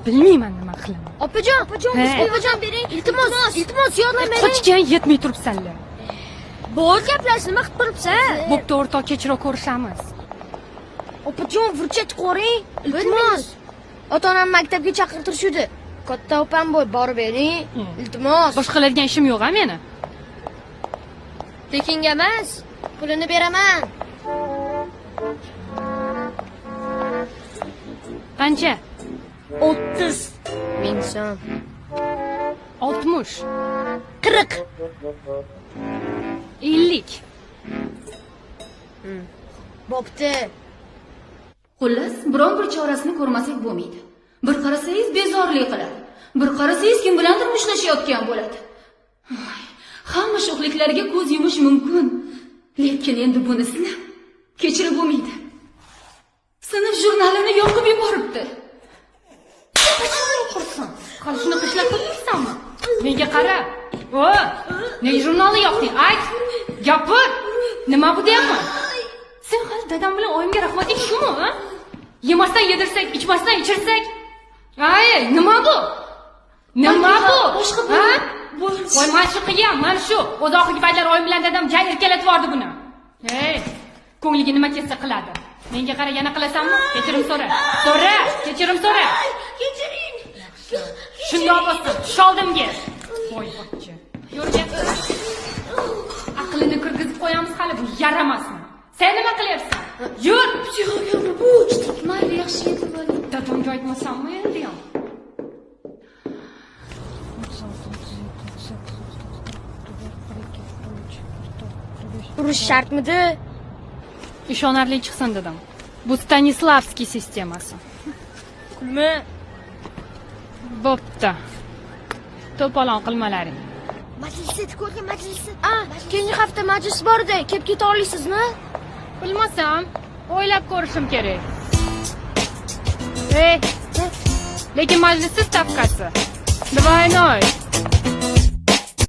Bilmayman nima qilaman. Opajon, opajon bering. Iltimos, yordam bering. Qochgan yetmay turibsanlar. Bor gaplar, nima qilib turibsan? Bo'pti, o'rtoq, kechroq ko'rishamiz. Opajon, furchat qo'ring. Iltimos. Ota-onam maktabga chaqirtirishdi. Katta opam bo'y, borib bering. Iltimos. Boshqa qiladigan ishim yo'q-a meni. Tekinga emas, pulini beraman. Qancha? 30 ming so'm. 60. 40. 50. Bo'pti. Xullas, biron bir chorasini ko'rmasak bo'lmaydi. Bir qarasangiz bezorlik qiladi. Bir qarasangiz kim bilandir mushtlashayotgan bo'ladi. Hamma sho'xliklarga ko'z yumish mumkin. Lekin endi bunisini kechirib bo'lmaydi. Sinf jurnalini yoqib yuboribdi. Qolishini qishlab qo'yibsanmi? Menga qara. O, nega jurnalni yoqding? Ayt. Gapir. Nima bu deyapman? Sen hali dadam bilan oyimga rahmat aytish shumi, ha? Yemasdan yedirsak, ichmasdan ichirsak. Ay, nima bu? Nima bu? Boshqa ha? Voy, mana shu qiyam, mana shu. O'z oxirgi paytlar oyim bilan dadam jang erkalatib yubordi buni. Hey, ko'ngliga nima kelsa qiladi. Menga qara, yana qilasanmi? Kechirim so'ra. So'ra, kechirim so'ra. Kechiring. Shundoq bo'lsin, tusholdimga. Voy, bachcha. Yurga. Aqlini kirgizib qo'yamiz hali bu yaramasmi? Sen nima qilyapsan? Yur! Psixologga bu uchdik. Mayli, yaxshi yetib oling. Dadamga aytmasammi endi ham? Urush shartmidi? Ishonarli chiqsin dedim. Bu Stanislavskiy sistemasi. Pulmi? Bo'pti. To'polon qilmalaring. Majlisda ko'rgan majlisi. Keyingi hafta majlis bor-da, kelib keta olasizmi? Bilmasam, o'ylab ko'rishim kerak. Lekin majlisning stavkasi. Двойной.